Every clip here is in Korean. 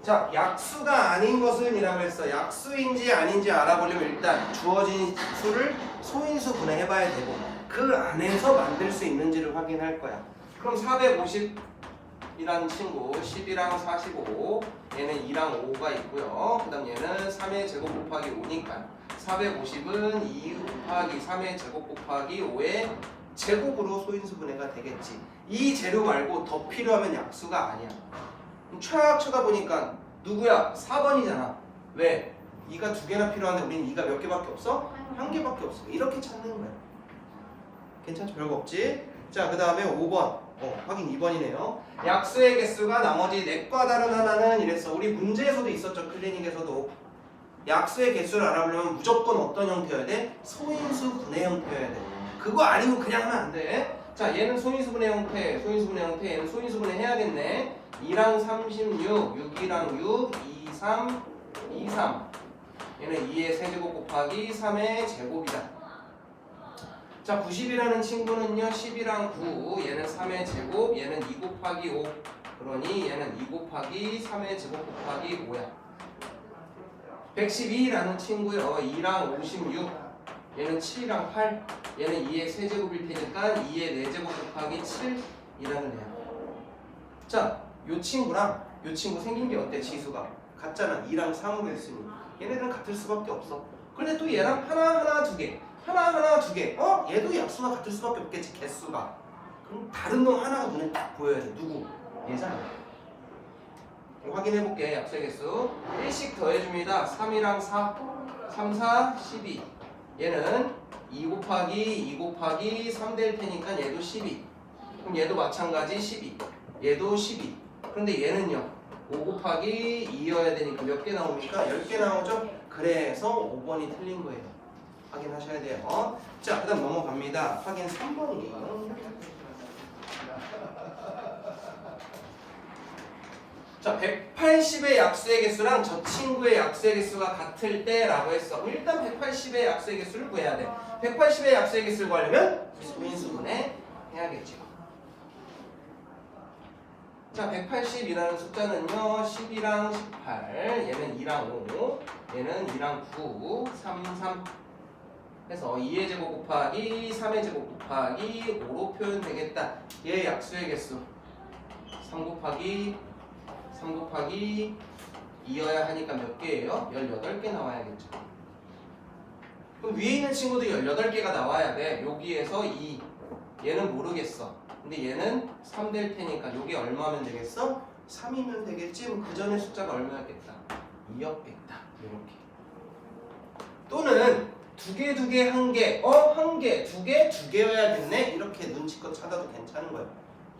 자, 약수가 아닌 것은 이라고 했어. 약수인지 아닌지 알아보려면 일단 주어진 수를 소인수 분해해봐야 되고 그 안에서 만들 수 있는지를 확인할 거야. 그럼 450이라는 친구 10이랑 45 얘는 2랑 5가 있고요. 그 다음 얘는 3의 제곱 곱하기 5니까 450은 2 곱하기 3의 제곱 곱하기 5의 제곱으로 소인수 분해가 되겠지. 이 재료 말고 더 필요하면 약수가 아니야. 촥 쳐다보니까 누구야? 4번이잖아. 왜? 2가 2개나 필요한데 우리는 2가 몇 개밖에 없어? 1개밖에 없어. 이렇게 찾는 거야. 괜찮죠? 별거 없지? 자, 그 다음에 5번. 확인 2번이네요. 약수의 개수가 나머지 넷과 다른 하나는 이랬어. 우리 문제에서도 있었죠. 클리닉에서도. 약수의 개수를 알아보려면 무조건 어떤 형태여야 돼? 소인수 분해 형태여야 돼. 그거 아니면 그냥 하면 안 돼. 자, 얘는 소인수 분해 형태, 얘는 소인수 분해 해야겠네. 2랑 36, 6이랑 6, 2, 3, 2, 3. 얘는 2의 세제곱 곱하기 3의 제곱이다. 자, 90이라는 친구는요, 10이랑 9, 얘는 3의 제곱, 얘는 2 곱하기 5. 그러니 얘는 2 곱하기 3의 제곱 곱하기 5야. 112라는 친구요, 2랑 56, 얘는 7이랑 8, 얘는 2의 세제곱일 테니까 2의 4제곱 곱하기 7이라는 애야. 자, 요 친구랑 요 친구 생긴 게 어때? 지수가 같잖아. 2랑 3으로 했으니 얘네들은 같을 수밖에 없어. 근데 또 얘랑 하나 두 개, 하나 두 개. 얘도 약수가 같을 수밖에 없겠지. 개수가. 그럼 다른 놈 하나가 눈에 딱 보여야 돼. 누구? 얘잖아. 확인해 볼게. 약수의 개수 1씩 더해줍니다. 3이랑 4, 3, 4, 12. 얘는 2 곱하기 3 될 테니까 얘도 12. 그럼 얘도 마찬가지 12. 얘도 12. 그런데 얘는요 5 곱하기 2여야 되니까 몇 개 나옵니까? 10개 나오죠? 그래서 5번이 틀린 거예요. 확인하셔야 돼요. 자, 그 다음 넘어갑니다. 확인 3번이에요. 자, 180의 약수의 개수랑 저 친구의 약수의 개수가 같을 때 라고 했어. 일단 180의 약수의 개수를 구해야 돼. 180의 약수의 개수를 구하려면 소인수분해 해야겠죠. 자, 180이라는 숫자는요 12랑 18, 얘는 2랑 5, 얘는 2랑 9, 3, 3 해서 2의 제곱 곱하기 3의 제곱 곱하기 5로 표현되겠다. 얘 약수의 개수 3 곱하기 2여야 하니까 몇 개예요? 18개 나와야겠죠. 그럼 위에 있는 친구도 18개가 나와야 돼. 여기에서 2, 얘는 모르겠어. 근데 얘는 3 될 테니까 여기 얼마면 되겠어? 3이면 되겠지? 그럼 그 전에 숫자가 얼마였겠다? 2였겠다. 이렇게. 또는 두 개, 1개, 1개, 2개여야겠네? 이렇게 눈치껏 찾아도 괜찮은 거예요.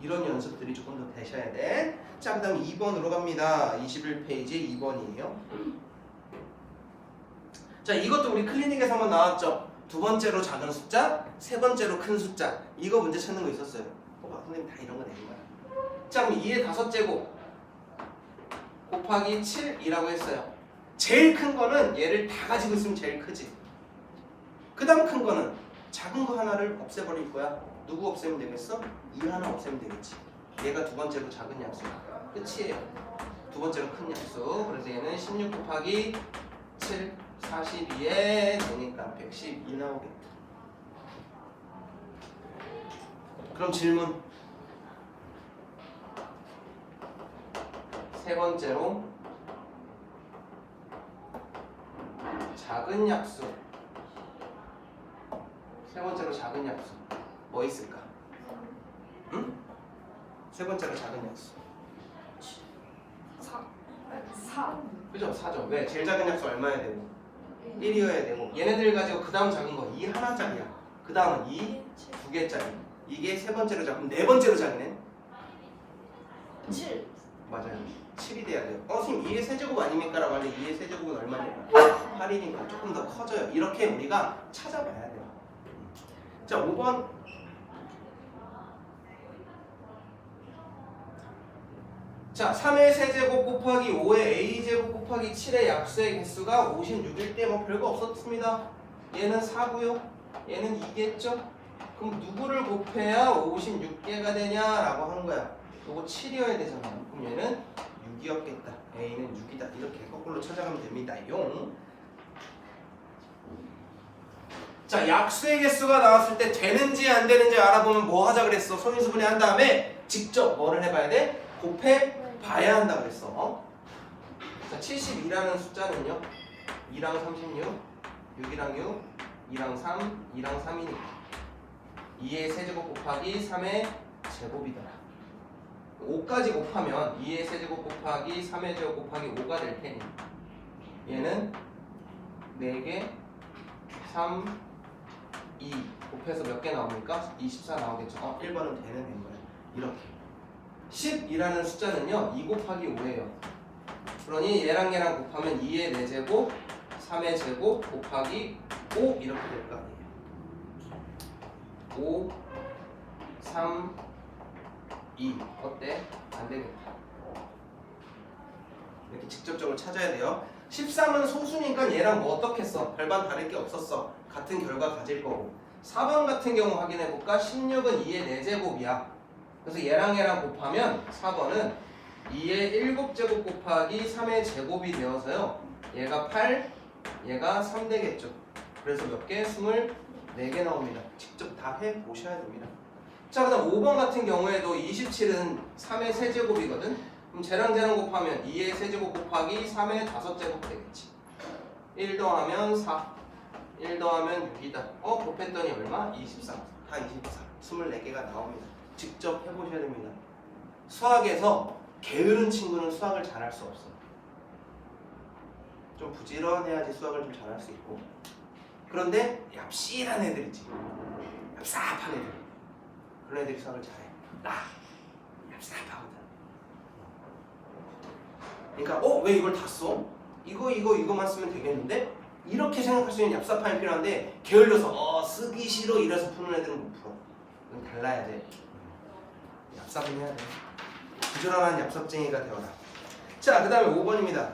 이런 연습들이 조금 더 되셔야 돼. 자, 그 다음 2번으로 갑니다. 21페이지 2번이에요. 자, 이것도 우리 클리닉에서 한번 나왔죠? 두 번째로 작은 숫자, 세 번째로 큰 숫자. 이거 문제 찾는 거 있었어요. 선생님 다 이런 거 내는 거야. 자, 그럼 2의 5제곱 곱하기 7이라고 했어요. 제일 큰 거는 얘를 다 가지고 있으면 제일 크지. 그 다음 큰 거는 작은 거 하나를 없애버릴 거야. 누구 없애면 되겠어? 2 하나 없애면 되겠지. 얘가 두 번째로 작은 약수. 끝이에요. 두 번째로 큰 약수. 그래서 얘는 16 곱하기 7, 42에 되니까 112 나오겠다. 그럼 질문. 세 번째로 작은 약수. 세 번째로 작은 약수. 뭐 있을까? 응? 세 번째로 작은 약수. 4. 그죠? 4죠. 왜? 제일 작은 약수 얼마야 되고? 1이어야 되고. 얘네들 가지고 그 다음 작은 거 2 하나짜리야. 그 다음은 2 2개짜리. 이게 세 번째로 작은, 네 번째로 작네. 7. 맞아요. 7이 돼야 돼요. 선생님 2의 세제곱 아닙니까? 라고 하는데 2의 세제곱은 얼마니까? 8이니까 조금 더 커져요. 이렇게 우리가 찾아봐야 돼요. 자, 5번. 자, 3의 세제곱 곱하기 5의 a제곱 곱하기 7의 약수의 개수가 56일 때 뭐 별거 없었습니다. 얘는 4고요. 얘는 2겠죠? 그럼 누구를 곱해야 56개가 되냐라고 하는 거야. 요거 7이어야 되잖아. 그럼 얘는 6이었겠다. A는 6이다. 이렇게 거꾸로 찾아가면 됩니다. 용. 자, 약수의 개수가 나왔을 때 되는지 안 되는지 알아보면 뭐 하자 그랬어? 소인수분해 한 다음에 직접 뭐를 해봐야 돼? 곱해 봐야 한다 그랬어. 자, 72라는 숫자는요. 2랑 36, 6이랑 6, 2랑 3, 2랑 3이니까 2의 세제곱 곱하기 3의 제곱이더라. 5까지 곱하면 2의 세제곱 곱하기 3의 제곱 곱하기 5가 될 테니 얘는 4개, 3, 2 곱해서 몇 개 나옵니까? 24 나오겠죠. 1번은 되는 된 거예요. 이렇게 10이라는 숫자는요 2 곱하기 5예요. 그러니 얘랑 얘랑 곱하면 2의 4제곱 3의 제곱 곱하기 5 이렇게 될 거 아니에요. 5 3 2 어때? 안 되겠다. 이렇게 직접적으로 찾아야 돼요. 13은 소수니까 얘랑 뭐 어떻겠어? 별반 다를 게 없었어. 같은 결과 가질 거고. 4번 같은 경우 확인해 볼까? 16은 2의 4제곱이야. 그래서 얘랑 얘랑 곱하면 4번은 2의 7제곱 곱하기 3의 제곱이 되어서요. 얘가 8, 얘가 3 되겠죠. 그래서 몇 개? 24개 나옵니다. 직접 다 해보셔야 됩니다. 자, 그 다음 5번 같은 경우에도 27은 3의 세제곱이거든. 그럼 쟤랑 쟤랑 곱하면 2의 세제곱 곱하기 3의 5제곱 되겠지. 1 더하면 4, 1 더하면 6이다. 곱했더니 얼마? 24. 다 24. 24개가 나옵니다. 직접 해보셔야 됩니다. 수학에서 게으른 친구는 수학을 잘할 수 없어. 좀 부지런해야지 수학을 좀 잘할 수 있고. 그런데 얍실한 애들 있지. 얍삽한 애들. 그런 애들이 수학을 잘해. 나 얍삽하거든. 그러니까 왜 이걸 다 써? 이거만 쓰면 되겠는데? 이렇게 생각할 수 있는 얍삽함이 필요한데 게을러서 쓰기 싫어 이래서 푸는 애들은 못 풀어. 이건 달라야 돼. 얍삽은 해야 돼. 부지런한 얍삽쟁이가 되어라. 자, 그 다음에 5번입니다.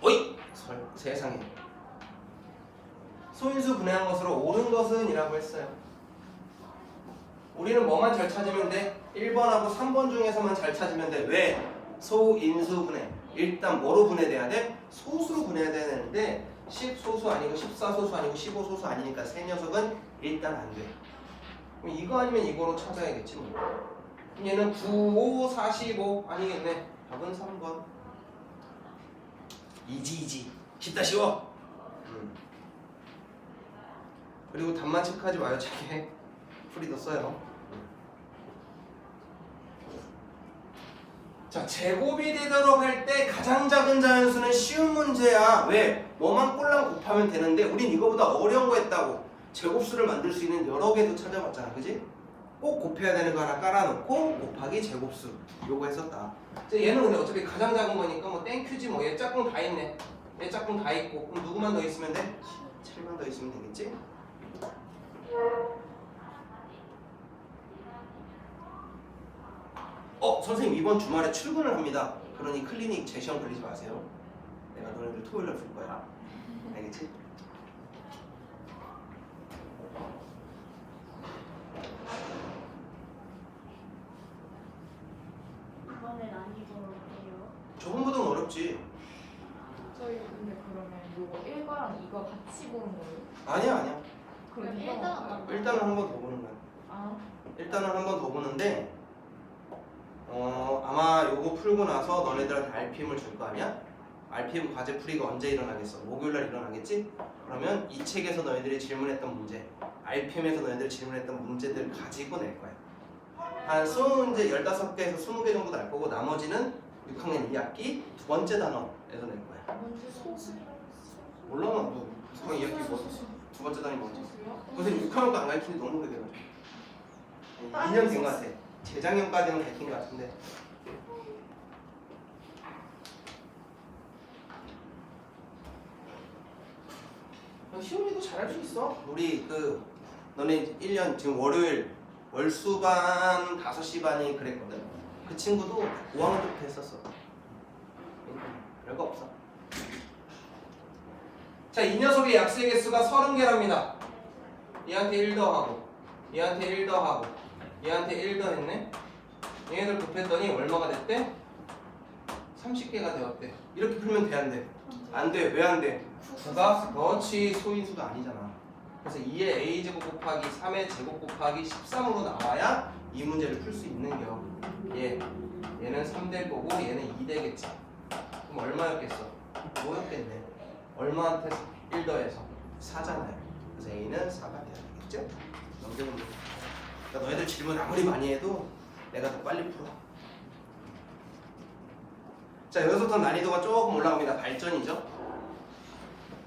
어이! 세상에. 소인수 분해한 것으로 옳은 것은 이라고 했어요. 우리는 뭐만 잘 찾으면 돼? 1번하고 3번 중에서만 잘 찾으면 돼. 왜? 소인수 분해. 일단 뭐로 분해돼야 돼? 소수로 분해해야 되는데 10소수 아니고 14소수 아니고 15소수 아니니까 세 녀석은 일단 안 돼. 그럼 이거 아니면 이거로 찾아야겠지 뭐. 그럼 얘는 9, 5, 45 아니겠네. 답은 3번. 이지. 쉽다 쉬워. 그리고 답만 체크하지 마요. 책에 풀이도 써요. 자, 제곱이 되도록 할 때 가장 작은 자연수는 쉬운 문제야. 왜? 뭐만 꼴랑 곱하면 되는데 우린 이거보다 어려운 거 했다고. 제곱수를 만들 수 있는 여러 개도 찾아봤잖아. 그지? 꼭 곱해야 되는 거 하나 깔아놓고 곱하기 제곱수 요거 했었다. 얘는 근데 어차피 가장 작은 거니까 뭐 땡큐지 뭐. 얘 짝꿍 다 있네. 얘 짝꿍 다 있고. 그럼 누구만 더 있으면 돼? 7만 더 있으면 되겠지? 선생님 이번 주말에 출근을 합니다. 그러니 클리닉 재시험 걸리지 마세요. 내가 너네들 토요일날 풀 거야. 알겠지? 이번에 난이도 어때요? 저번보다는 어렵지. 저희 근데 그러면 요거 1과랑 2과 같이 보는 거예요? 아니야. 그럼 그럼 이거 일단은 한 번 더 보는 거야. 일단은 한 번 더 보는데 아마 요거 풀고 나서 너네들한테 RPM을 줄 거 아니야? RPM 과제 풀이가 언제 일어나겠어? 목요일날 일어나겠지? 그러면 이 책에서 너희들이 질문했던 문제, RPM에서 너희들이 질문했던 문제들 가지고 낼 거야. 한 20문제 15개에서 20개 정도 날 거고 나머지는 6학년 2학기 두 번째 단원에서 낼 거야. 뭔지 소수 몰라 너 6학년 2학기 뭐 두 번째 단원이 뭐지? 선생님 6학년 거안 가르치는데 너무 오래돼가지고 2년 된 거 같아. 재작년까지는 가르친 거 같은데 시온이도 잘할 수 있어. 우리 너네 1년 지금 월요일 월수반 5시 반이 그랬거든. 그 친구도 5학년 때부터 했었어. 별거 없어. 자, 이 녀석의 약수의 개수가 30개랍니다. 얘한테 1 더하고 얘한테 1 더하고 얘한테 1 더했네. 얘네들 곱했더니 얼마가 됐대? 30개가 되었대. 이렇게 풀면 돼, 안 돼? 안 돼. 왜 안 돼? 9가 그렇지 소인수가 아니잖아. 그래서 2의 a제곱 곱하기 3의 제곱 곱하기 13으로 나와야 이 문제를 풀 수 있는 겨. 얘는 3 될 거고 얘는 2 되겠지. 그럼 얼마였겠어? 5였겠네. 얼마한테 1 더해서 4잖아요. 그래서 a는 4가 돼야 되겠죠? 넘겨보면 돼. 그러니까 너희들 질문 아무리 많이 해도 내가 더 빨리 풀어. 자, 여기서부터 난이도가 조금 올라갑니다. 발전이죠.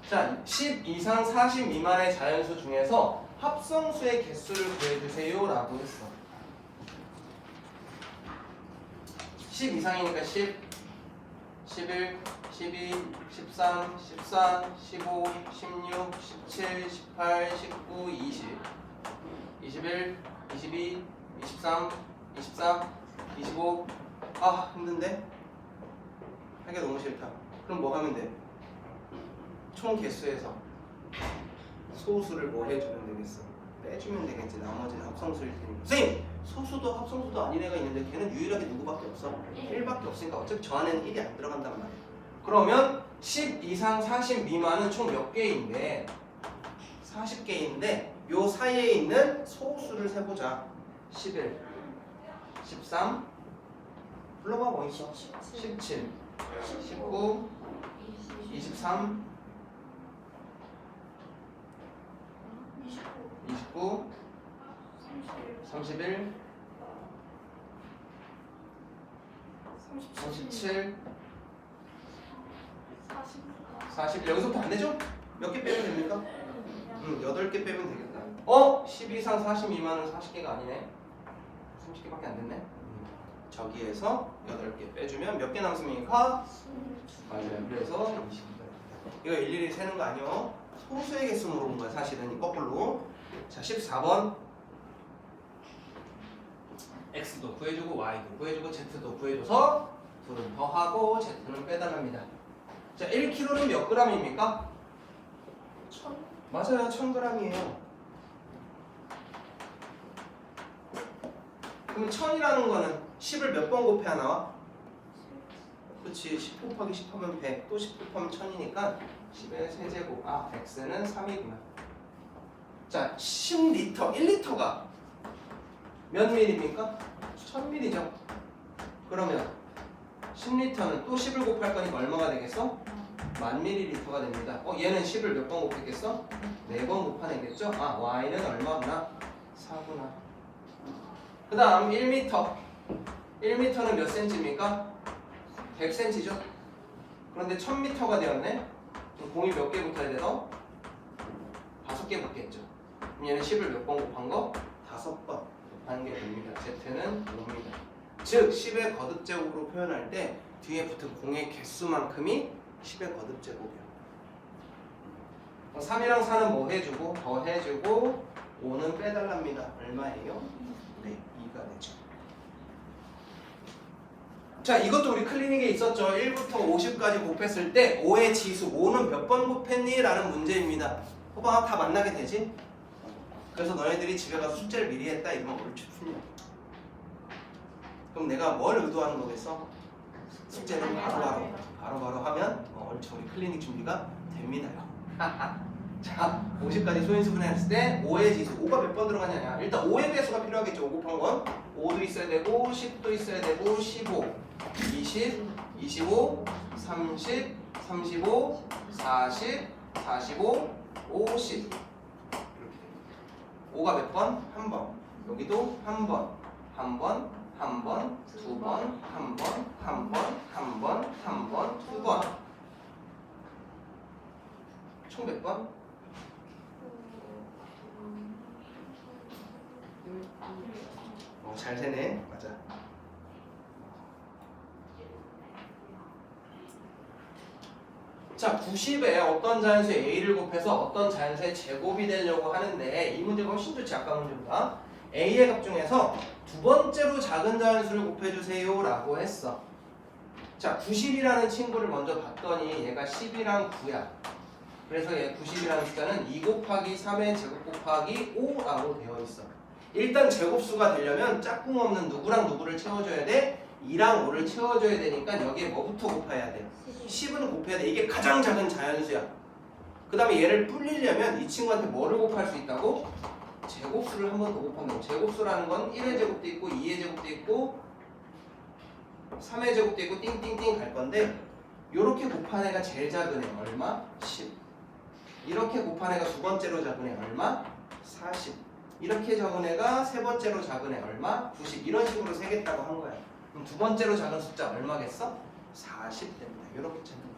자, 10 이상 40 미만의 자연수 중에서 합성수의 개수를 구해주세요 라고 했어. 10 이상이니까 10, 11, 12, 13, 14, 15, 16, 17, 18, 19, 20, 21, 22, 23, 24, 25. 아, 힘든데? 하기가 너무 싫다. 그럼 뭐 하면 돼? 총 개수에서 소수를 뭐 해주면 되겠어? 빼주면 되겠지. 나머지는 합성수일 테니까. 선생님! 소수도 합성수도 아닌 애가 있는데 걔는 유일하게 누구밖에 없어? 1밖에 없으니까 어차피 저 안에는 1이 안 들어간단 말이야. 그러면 10 이상 40 미만은 총 몇 개인데 40개인데 요 사이에 있는 소수를 세보자. 11, 13, 불러봐 뭐 있어? 17, 19, 23, 29, 31, 37, 40. 여기서부터 안 되죠? 몇 개 빼면 됩니까? 8개 빼면 되겠다. 10 이상 40 미만은 40개가 아니네. 30개밖에 안 됐네. 저기에서 8개 빼주면 몇 개 남습니까? 맞아요. 그래서 20개. 이거 일일이 세는 거 아니요? 소수의 개수 물어본 거야 사실은 이 거꾸로. 자, 14번. x도 구해주고 y도 구해주고 z도 구해줘서 둘은 더하고 z는 빼달랍니다. 자, 1kg는 몇 g입니까? 1000. 맞아요, 1000g이에요. 그럼 1000이라는 거는 10을 몇 번 곱해야 나와? 그렇지, 10 곱하기 10 하면 100, 또 10 곱하면 1000이니까 10의 세제곱. 아, x는 3이구나. 자, 10리터, 1리터가 몇 밀입니까? 1000밀이죠. 그러면 10리터는 또 10을 곱할 거니까 얼마가 되겠어? 1000ml가 됩니다. 얘는 10을 몇 번 곱했겠어? 4번 곱하내겠죠? 아, y는 얼마구나? 4구나. 그 다음 1m. 1m는 몇 cm입니까? 100cm죠? 그런데 1000m가 되었네? 그럼 공이 몇 개 붙어야 돼서? 5개 붙겠죠. 그럼 얘는 10을 몇 번 곱한 거? 5번 곱하는 게 됩니다. z는 5입니다. 즉 10의 거듭제곱으로 표현할 때 뒤에 붙은 공의 개수만큼이 10의 거듭제곱이야. 3이랑 4는 뭐 해주고 더 해주고 5는 빼달랍니다. 얼마예요? 네, 2가 되죠. 자, 이것도 우리 클리닉에 있었죠. 1부터 50까지 곱했을 때 5의 지수 5는 몇 번 곱했니? 라는 문제입니다. 봐봐, 다 만나게 되지? 그래서 너희들이 집에 가서 숙제를 미리 했다 이러면 옳지 풀려. 그럼 내가 뭘 의도하는 거겠어? 숙제는 바로바로 하면 옳지, 우리 클리닉 준비가 됩니다요. 자, 50까지 소인수분해 했을 때 5의 지수, 5가 몇 번 들어가냐? 일단 5의 배수가 필요하겠죠. 5 곱한 건 5도 있어야 되고 10도 있어야 되고 15, 20, 25, 30, 35, 40, 45, 50 이렇게 됩니다. 5가 몇 번? 한 번. 여기도 한 번, 한 번, 한 번, 두 번, 한 번, 한 번, 한 번, 한 번, 두 번. 총 몇 번? 잘 세네. 맞아. 자, 90에 어떤 자연수의 a를 곱해서 어떤 자연수의 제곱이 되려고 하는데 이 문제가 훨씬 좋지. 아까 문제보다. a의 값 중에서 두 번째로 작은 자연수를 곱해주세요 라고 했어. 자, 90이라는 친구를 먼저 봤더니 얘가 10이랑 9야. 그래서 얘 90이라는 숫자는 2 곱하기 3의 제곱 곱하기 5라고 되어 있어. 일단 제곱수가 되려면 짝꿍 없는 누구랑 누구를 채워줘야 돼? 2랑 5를 채워줘야 되니까 여기에 뭐부터 곱해야 돼? 10은 곱해야 돼. 이게 가장 작은 자연수야. 그 다음에 얘를 불리려면 이 친구한테 뭐를 곱할 수 있다고? 제곱수를 한 번 더 곱한다고. 제곱수라는 건 1의 제곱도 있고 2의 제곱도 있고 3의 제곱도 있고 띵띵띵 갈 건데 요렇게 곱한 애가 제일 작은 애 얼마? 10. 이렇게 곱한 애가 두 번째로 작은 애 얼마? 40. 이렇게 작은 애가 세 번째로 작은 애 얼마? 90. 이런 식으로 세겠다고 한 거야. 그럼 두 번째로 작은 숫자 얼마겠어? 40 됩니다. 이렇게 찾는 거야.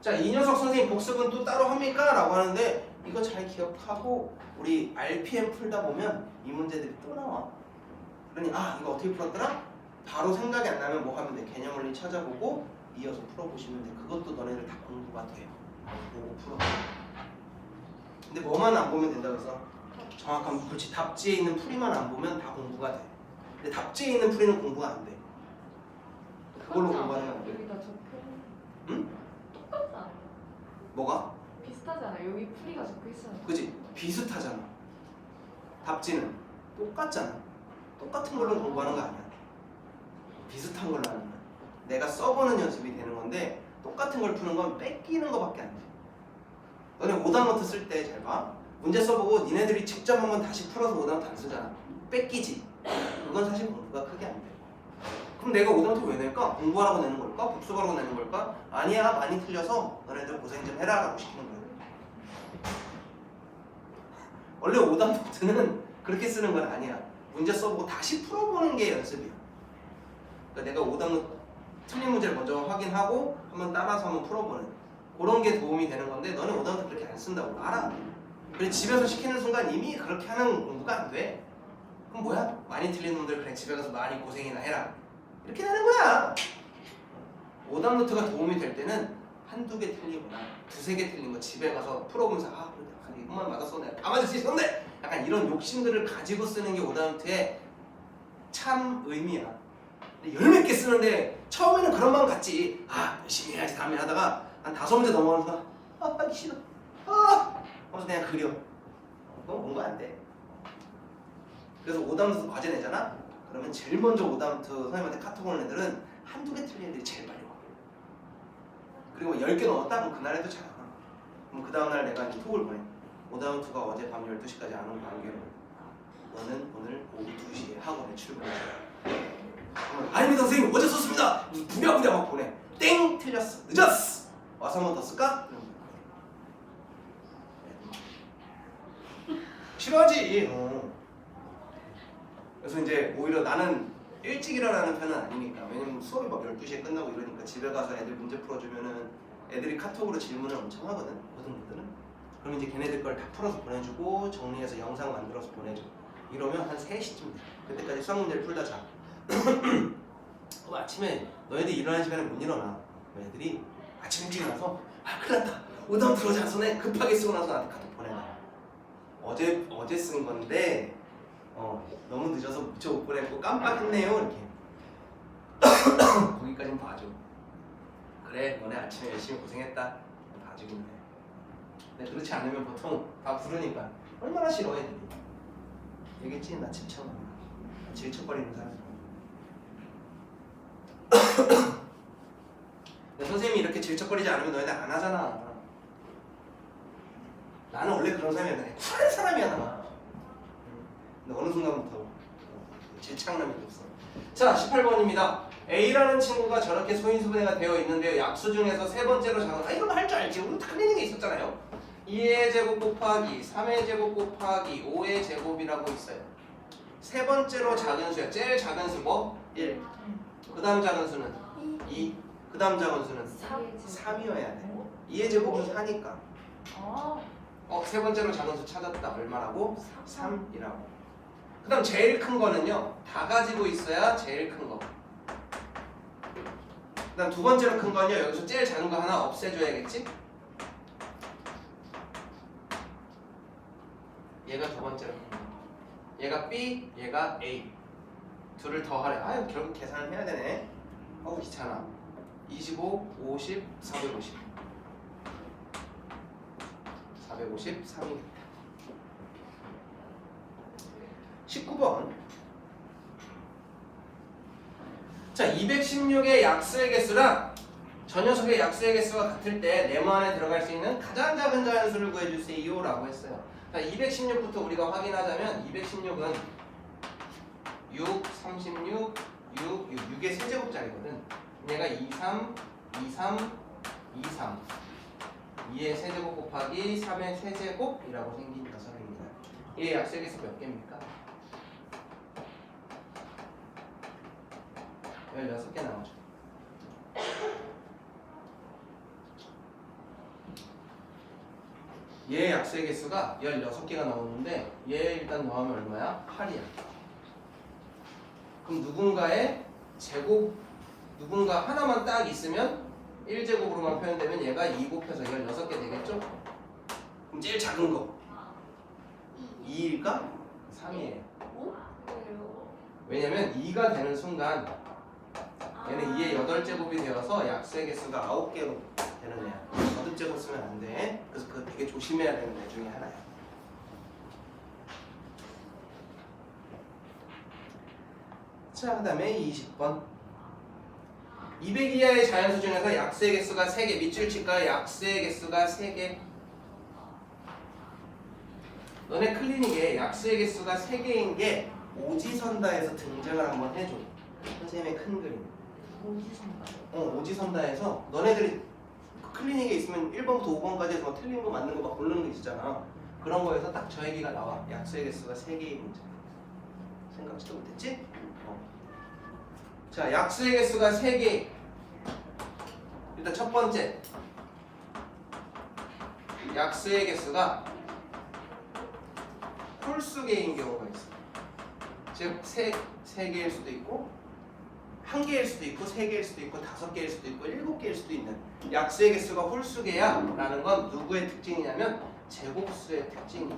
자, 이 녀석 선생님 복습은 또 따로 합니까? 라고 하는데 이거 잘 기억하고 우리 RPM 풀다 보면 이 문제들이 또 나와. 그러니 이거 어떻게 풀었더라? 바로 생각이 안 나면 뭐 하면 돼? 개념 원리 찾아보고 이어서 풀어보시면 돼. 그것도 너네들 다 공부가 돼요. 보고 풀어. 근데 뭐만 안 보면 된다 그래서 정확한 그렇지 답지에 있는 풀이만 안 보면 다 공부가 돼. 근데 답지에 있는 풀이는 공부가 안 돼. 그걸로 공부하는 건 안 돼. 여기다 적혀. 응? 똑같지 않아요? 뭐가? 비슷하잖아요. 여기 풀이가 적혀 있어요. 그지? 비슷하잖아. 답지는 똑같잖아. 똑같은 걸로 공부하는 거 아니야. 비슷한 걸로 하는 거야. 내가 써보는 연습이 되는 건데 똑같은 걸 푸는 건 뺏기는 거밖에 안 돼. 너네 오답노트 쓸 때 잘 봐. 문제 써보고 니네들이 직접 한번 다시 풀어서 오답노트 안 쓰잖아. 뺏기지. 그건 사실 공부가 크게 안 돼. 그럼 내가 오답노트 왜 낼까? 공부하라고 내는 걸까? 복습하라고 내는 걸까? 아니야, 많이 틀려서 너네들 고생 좀 해라 라고 시키는 거야. 원래 오답노트는 그렇게 쓰는 건 아니야. 문제 써보고 다시 풀어보는 게 연습이야. 그러니까 내가 오답노트 틀린 문제를 먼저 확인하고 한번 따라서 한번 풀어보는 그런 게 도움이 되는 건데 너는 오답노트 그렇게 안 쓴다고 알아. 그래 집에서 시키는 순간 이미 그렇게 하는 공부가 안 돼. 그럼 뭐야? 많이 틀린 놈들 그래 집에 가서 많이 고생이나 해라. 이렇게 되는 거야. 오답노트가 도움이 될 때는 한두 개 틀리거나 두세 개 틀린 거 집에 가서 풀어보면서 그래 이것만 맞았어 내가 다 맞을 수 있었는데 약간 이런 욕심들을 가지고 쓰는 게 오답노트의 참 의미야. 열 몇 개 쓰는데 처음에는 그런 마음 같지. 열심히 해야지 다음에 하다가 한 5문제 넘어가면서 하기 싫어. 하면서 그냥 그려. 그건 공부 안 돼. 그래서 오답노트 과제 내잖아. 그러면 제일 먼저 오답노트 선생님한테 카톡 오는 애들은 한두 개 틀린 애들이 제일 빨리 와. 그리고 10개 넘었다? 그럼 그날 해도 잘 안 와. 그럼 그 다음날 내가 이제 톡을 보내. 오답노트가 어제 밤 12시까지 안 온 관계로 너는 오늘 오후 2시에 학원에 출근해. 아닙니다 선생님 어제 썼습니다. 부랴부랴 막 보내. 땡 틀렸어. 늦었어. 와서 한 번 더 쓸까? 싫어하지. 그래서 이제 오히려 나는 일찍 일어나는 편은 아니니까. 왜냐면 수업이 막 12시에 끝나고 이러니까 집에 가서 애들 문제 풀어주면은 애들이 카톡으로 질문을 엄청 하거든. 고등부들은. 그럼 이제 걔네들 걸 다 풀어서 보내주고 정리해서 영상 만들어서 보내줘. 이러면 한 3시쯤 돼. 그때까지 수학 문제를 풀다 자. 아침에 너희들 일어나는 시간에 못 일어나. 애들이 아침 일찍 일어나서 큰일 났다. 오답 들어오지 않았네. 급하게 쓰고 나서 나한테 카톡 보내놔. 어제 쓴 건데 너무 늦어서 무척 못 보냈고 깜빡했네요 이렇게. 거기까지는 봐줘. 그래 너네 아침에 열심히 고생했다. 봐주고 있네. 근데 그렇지 않으면 보통 다 부르니까 얼마나 싫어해 애들이. 얘기했지 나 질척 질척거리는 사람. 선생님이 이렇게 질척거리지 않으면 너희들 안 하잖아. 나는 원래 그런 사람이야. 쿨한 사람이야 나. 근데 어느 순간부터 질착남이 없어. 자 18번입니다. A라는 친구가 저렇게 소인수분해가 되어 있는데요. 약수 중에서 세 번째로 작은 이런 거 할 줄 알지. 우리 틀리는 게 있었잖아요. 2의 제곱 곱하기 3의 제곱 곱하기 5의 제곱이라고 있어요. 세 번째로 작은 수야. 제일 작은 수 뭐? 1. 그 다음 작은 수는 2. 그 다음 작은 수는 3이어야 돼. 2의 제곱은 4니까. 세 번째로 작은 수 찾았다. 얼마라고? 3이라고. 그 다음 제일 큰 거는요. 다 가지고 있어야 제일 큰 거. 그 다음 두 번째로 큰 거는요. 여기서 제일 작은 거 하나 없애줘야겠지? 얘가 두 번째로 큰 거. 얘가 B, 얘가 A. 둘을 더하래. 결국 계산을 해야 되네. 귀찮아. 25, 50, 450. 453입니다. 19번. 자, 216의 약수의 개수랑 저 녀석의 약수의 개수가 같을 때 네모 안에 들어갈 수 있는 가장 작은 자연수를 구해주세요 라고 했어요. 자, 216부터 우리가 확인하자면 216은 6, 36, 6, 6의 세제곱짜리거든. 얘가 23, 23, 23 2의 세제곱 곱하기 3의 세제곱이라고 생긴 녀석입니다. 얘의 약수의 개수 몇 개입니까? 16개 나오죠. 얘의 약수의 개수가 16개가 나오는데 얘 일단 더하면 얼마야? 8이야. 그럼 누군가의 제곱, 누군가 하나만 딱 있으면 1제곱으로만 표현되면 얘가 2 곱해서 16개 되겠죠? 그럼 제일 작은 거 2일까? 3이에요. 왜냐면 2가 되는 순간 얘는 2의 8제곱이 되어서 약수의 개수가 9개로 되는 애야. 거듭제곱 쓰면 안 돼. 그래서 그거 되게 조심해야 되는 애 중에 하나야. 자, 그 다음에 20번. 200 이하의 자연수 중에서 약수의 개수가 3개, 밑줄 칠까요? 약수의 개수가 3개. 너네 클리닉에 약수의 개수가 3개인 게 오지선다에서 등장을 한번 해줘. 선생님의 큰 그림. 오지선다에서 너네들이 클리닉에 있으면 1번부터 5번까지 해서 막 틀린 거 맞는 거 막 고르는 거 있잖아. 그런 거에서 딱 저 얘기가 나와. 약수의 개수가 3개의 문제. 생각지도 못했지? 자, 약수의 개수가 3개. 일단 첫 번째, 약수의 개수가 홀수개인 경우가 있어. 즉, 3개일 수도 있고 1개일 수도 있고 3개일 수도 있고 5개일 수도 있고 7개일 수도 있는 약수의 개수가 홀수개야 라는 건 누구의 특징이냐면 제곱수의 특징이야.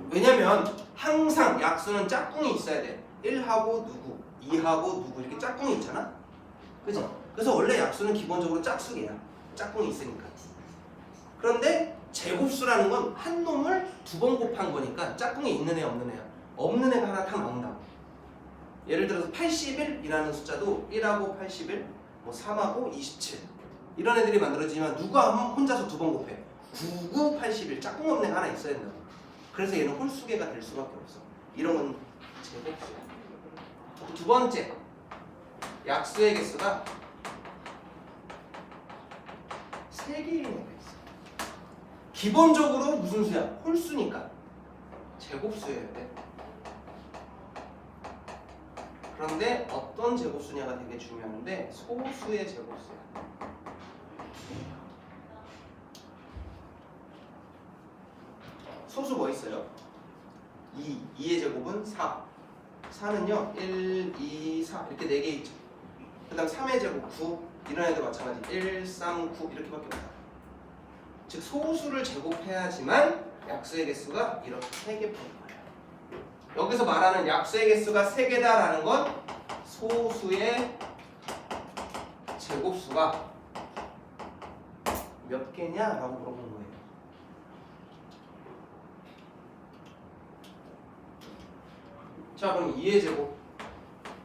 왜냐면 항상 약수는 짝꿍이 있어야 돼. 1하고 누구, 2하고 누구 이렇게 짝꿍이 있잖아. 그죠? 그래서 원래 약수는 기본적으로 짝수개야. 짝꿍이 있으니까. 그런데 제곱수라는 건 한 놈을 2번 곱한 거니까 짝꿍이 있는 애 없는 애야. 없는 애가 하나 딱 나온다고. 예를 들어서 81이라는 숫자도 1하고 81, 뭐 3하고 27 이런 애들이 만들어지지만 누가 혼자서 2번 곱해? 99, 81 짝꿍 없는 애가 하나 있어야 된다고. 그래서 얘는 홀수개가 될 수밖에 없어. 이런 건 제곱수야. 두 번째, 약수의 개수가 3개인 애가 있어. 기본적으로 무슨 수야? 홀수니까 제곱수여야 돼. 그런데 어떤 제곱수냐가 되게 중요한데 소수의 제곱수야. 소수 뭐 있어요? 2의 제곱은 4. 4는요 1, 2, 4 이렇게 4개 있죠. 그 다음 3의 제곱 9 이런 애도 마찬가지 1, 3, 9 이렇게밖에 없다. 즉 소수를 제곱해야지만 약수의 개수가 이렇게 3개 되는 거예요. 여기서 말하는 약수의 개수가 3개다라는 건 소수의 제곱수가 몇 개냐라고 물어보는 거예요. 자, 그럼 2의 제곱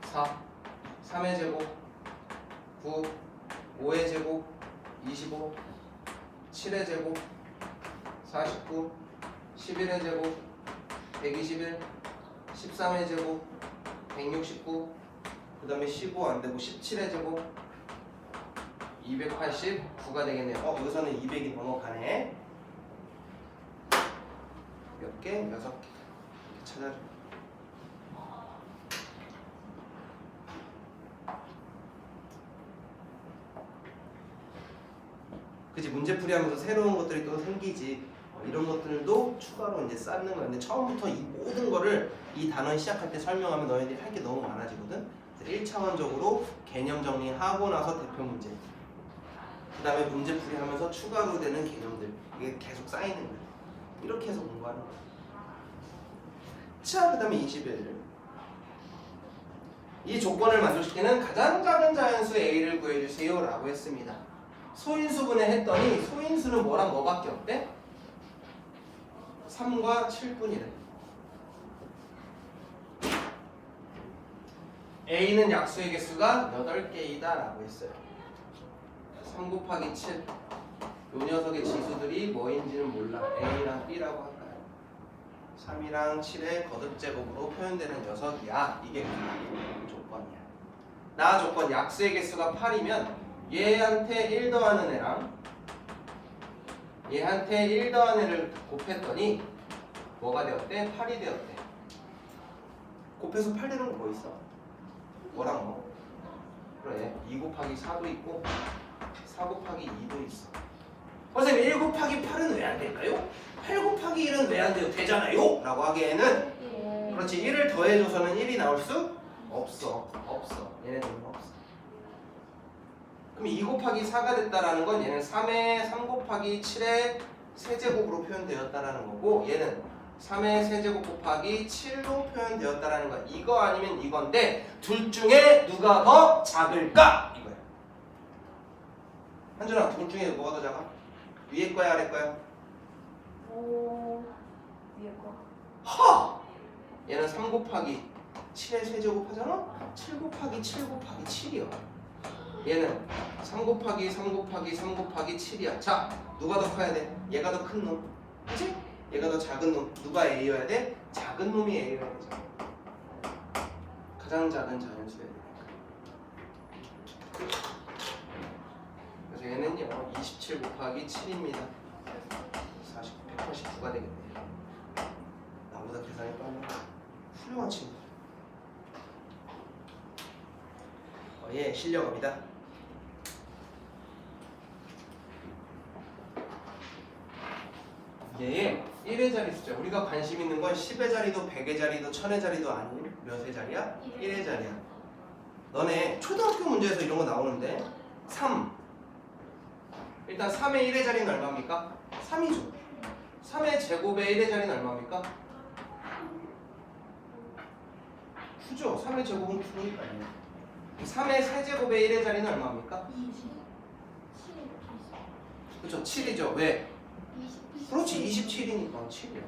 4, 3의 제곱 9, 5의 제곱 25, 7의 제곱 49, 11의 제곱 121, 13의 제곱 169, 그 다음에 15 안되고 17의 제곱 289가 되겠네요. 여기서는 200이 넘어가네. 몇 개? 6개. 이렇게 찾아줘. 그치, 문제풀이하면서 새로운 것들이 또 생기지. 이런 것들도 추가로 이제 쌓는 거야. 근데 처음부터 이 모든 거를 이 단어 시작할 때 설명하면 너희들이 할 게 너무 많아지거든. 1차원적으로 개념 정리하고 나서 대표 문제. 그 다음에 문제풀이하면서 추가로 되는 개념들. 이게 계속 쌓이는 거야. 이렇게 해서 공부하는 거야. 자, 그 다음에 21. 이 조건을 만족시키는 가장 작은 자연수 A를 구해주세요 라고 했습니다. 소인수분해 했더니 소인수는 뭐랑 뭐밖에 없대? 3과 7뿐이래. A는 약수의 개수가 8개이다 라고 했어요. 3 곱하기 7. 요 녀석의 지수들이 뭐인지는 몰라. A랑 B라고 할까요? 3이랑 7의 거듭제곱으로 표현되는 녀석이야. 이게 그 조건이야. 나 조건 약수의 개수가 8이면 얘한테 1 더하는 애랑 얘한테 1 더하는 애를 곱했더니 뭐가 되었대? 8이 되었대. 곱해서 8 되는 거 뭐 있어? 뭐랑 뭐? 그래 2 곱하기 4도 있고 4 곱하기 2도 있어. 선생님 1 곱하기 8은 왜 안 될까요? 8 곱하기 1은 왜 안 돼요? 되잖아요? 라고 하기에는 예. 그렇지 1을 더해줘서는 1이 나올 수 없어. 얘네들은 없어. 그럼 2 곱하기 4가 됐다라는 건 얘는 3의 3 곱하기 7의 세제곱으로 표현되었다라는 거고 얘는 3의 세제곱 곱하기 7로 표현되었다라는 거야. 이거 아니면 이건데 둘 중에 누가 더 작을까? 이거야. 한준아 둘 중에 뭐가 더 작아? 위에 거야 아래 거야? 오. 위에 거. 하! 얘는 3 곱하기 7의 세제곱 하잖아? 7 곱하기 7 곱하기 7이야. 얘는 3 곱하기 3 곱하기 3 곱하기 7이야. 자, 누가 더 커야 돼? 얘가 더 큰 놈. 그치? 얘가 더 작은 놈. 누가 A여야 돼? 작은 놈이 A여야 되잖아. 가장 작은 자연수여야 되니까. 그래서 얘는요 27 곱하기 7입니다. 189가 되겠네요. 나보다 계산이 빨라. 훌륭한 친구. 예, 실력업이다. 얘의 1의 자리 숫자. 우리가 관심 있는 건 10의 자리도 100의 자리도 1000의 자리도 아닌 몇의 자리야? 1의 자리야. 너네 초등학교 문제에서 이런 거 나오는데 3. 일단 3의 1의 자리는 얼마입니까? 3이죠. 3의 제곱의 1의 자리는 얼마입니까? 9죠. 3의 제곱은 9니까요. 3의 세제곱의 1의 자리는 얼마입니까? 27. 그렇죠. 7이죠. 왜? 20. 그렇지. 27이니까 7이야.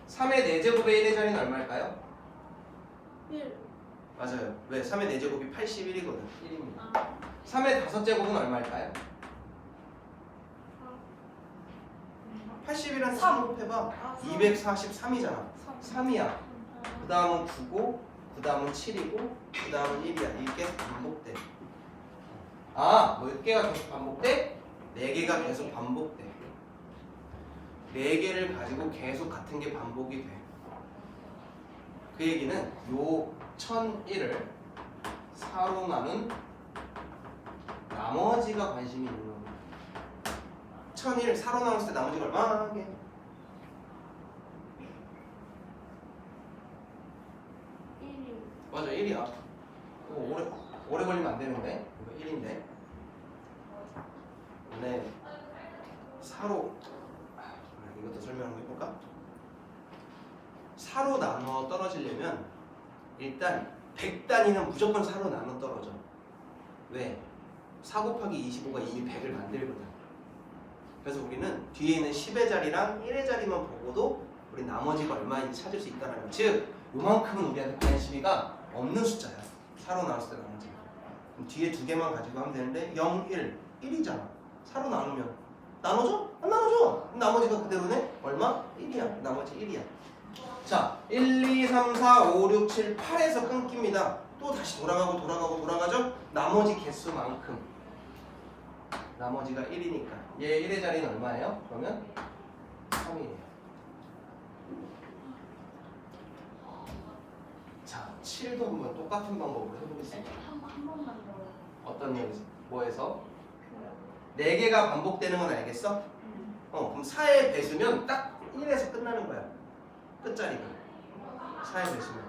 3의 4제곱의 1의 자리는 얼마일까요? 1. 맞아요. 왜? 3의 4제곱이 81이거든. 1입니다. 아. 3의 5제곱은 얼마일까요? 81은 3 곱해봐. 아, 243이잖아. 3이야. 그 다음은 9고 그 다음은 7이고 그 다음은 1이야. 이게 계속 반복돼. 아, 몇 개가 계속 반복돼? 4개가 계속 반복돼. 4개를 가지고 계속 같은 게 반복이 돼. 그 얘기는 요 1001을 4로 나눈 나머지가 관심이 있는 겁니다. 1001을 4로 나눴을 때 나머지가 얼마나? 맞아 1이야. 오래 걸리면 안 되는데 이거 1인데. 네. 4로 이것도 설명을 해볼까? 4로 나눠 떨어지려면 일단 100단위는 무조건 4로 나눠 떨어져. 왜? 4 곱하기 25가 이미 100을 만들거든. 그래서 우리는 뒤에 있는 10의 자리랑 1의 자리만 보고도 우리 나머지가 얼마인지 찾을 수 있다는 거. 즉 요만큼은 우리한테 관심이가 없는 숫자야. 4로 나눴을 때 나머지. 그럼 뒤에 두 개만 가지고 하면 되는데 0, 1, 1이잖아. 4로 나누면 나눠줘? 안 나눠줘. 나머지가 그대로네? 얼마? 1이야. 나머지 1이야. 자, 1, 2, 3, 4, 5, 6, 7, 8에서 끊깁니다. 또 다시 돌아가죠? 나머지 개수만큼. 나머지가 1이니까. 얘 1의 자리는 얼마예요? 그러면 3이에요. 자, 7도 한번 똑같은 방법으로 해보겠습니다. 한 번만 더. 어떤 얘기지? 뭐에서? 4개가 반복되는 건 알겠어? 그럼 4의 배수면 딱 1에서 끝나는 거야. 끝자리가 4의 배수면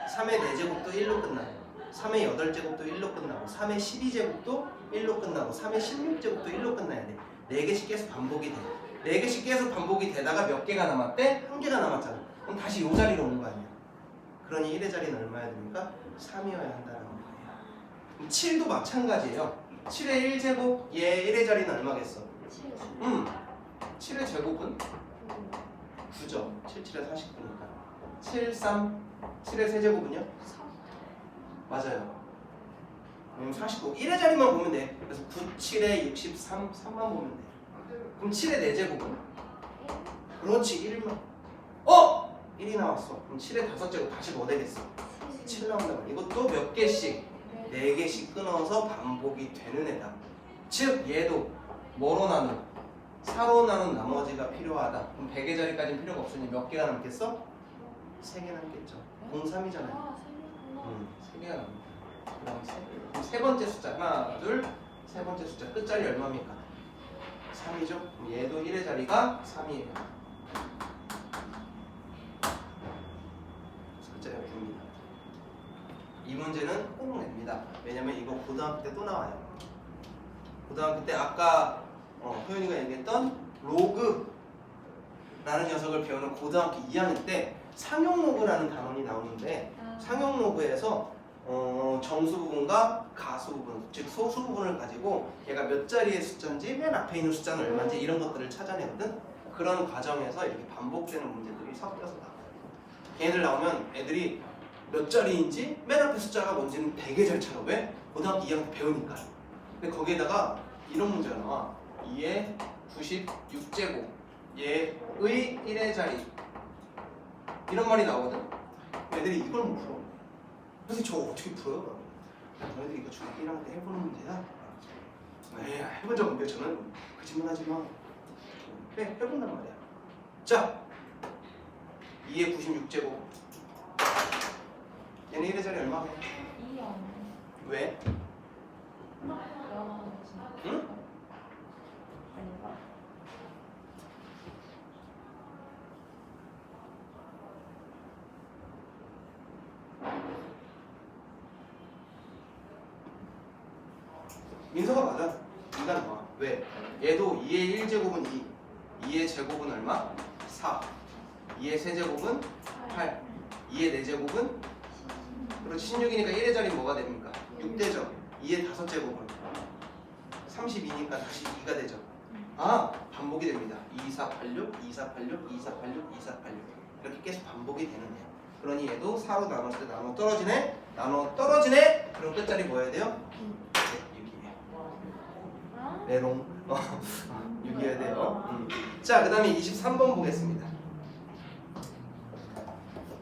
3의 4제곱도 1로 끝나고 3의 8제곱도 1로 끝나고 3의 12제곱도 1로 끝나고 3의 16제곱도 1로 끝나야 돼. 4개씩 계속 반복이 돼. 4개씩 계속 반복이 되다가 몇 개가 남았대? 1개가 남았잖아. 그럼 다시 이 자리로 오는 거 아니야. 그러니 1의 자리는 얼마야 됩니까? 3이어야 한다는 거예요. 그럼 7도 마찬가지예요. 7의 1제곱 얘 1의 자리는 얼마겠어? 7의 제곱은 9죠. 7, 7에 49니까 7, 3 7의 세제곱은요? 맞아요. 왜냐면 49 1의 자리만 보면 돼. 그래서 9, 7에 63 3만 보면 돼. 그럼 7의 4제곱은? 그렇지 1만 1이 나왔어. 그럼 7의 5제곱 다시 뭐 되겠어? 7 나온단 말이야. 이것도 몇 개씩? 4개씩 끊어서 반복이 되는 애다. 즉 얘도 뭐로 나눈? 4로 나눈 나머지가 필요하다. 그럼 100의 자리까지는 필요가 없으니 몇 개가 남겠어? 3개 남겠죠. 03이잖아요. 3개가 남니다. 그럼 세 번째 숫자 하나 둘 세 번째 숫자 끝자리 얼마입니까? 3이죠. 그럼 얘도 1의 자리가 3이에요. 숫자 옆입니다. 이 문제는 꼭 냅니다. 왜냐면 이거 고등학교 때 또 나와요. 고등학교 때 아까 효연이가 얘기했던 로그라는 녀석을 배우는 고등학교 2학년 때 상용로그라는 단원이 나오는데 상용로그에서 정수 부분과 가수 부분, 즉 소수 부분을 가지고 얘가 몇 자리의 숫자인지 맨 앞에 있는 숫자는 얼마인지 이런 것들을 찾아내거든. 그런 과정에서 이렇게 반복되는 문제들이 섞여서 나와요. 걔네들 나오면 애들이 몇 자리인지 맨 앞에 숫자가 뭔지는 되게 잘 찾아. 왜? 고등학교 2학년 때 배우니까. 근데 거기에다가 이런 문제가 나와. 2의 96제곱 얘의 1의 자리 이런 말이 나오거든. 애들이 이걸 못 풀어. 선생님 저거 어떻게 풀어요? 너희들이 이거 중학교 1학년 때 해보는 문제야? 에이 해본 적 없는데 저는 거짓말 하지 마. 그래 해본단 말이야. 자 2의 96제곱 얘는 1의 자리 얼마? 2야. 왜? 응? 아닌가? 민서가 맞아. 2가 나와. 왜? 얘도 2의 1제곱은 2 2의 제곱은 얼마? 4 2의 세제곱은 8 2의 4제곱은 그렇지 16이니까 1의 자리 뭐가 됩니까? 6되죠. 2의 5제곱은 32니까 다시 2가 되죠. 아 반복이 됩니다. 2486 2486 2486 2486 이렇게 계속 반복이 되는 애야. 그러니 얘도 4로 나눴을 때 나눠 떨어지네. 나눠 떨어지네. 그럼 끝자리 뭐 해야 돼요? 6이에요. 메롱 6이어야 돼요. 자, 그 다음에 23번 보겠습니다.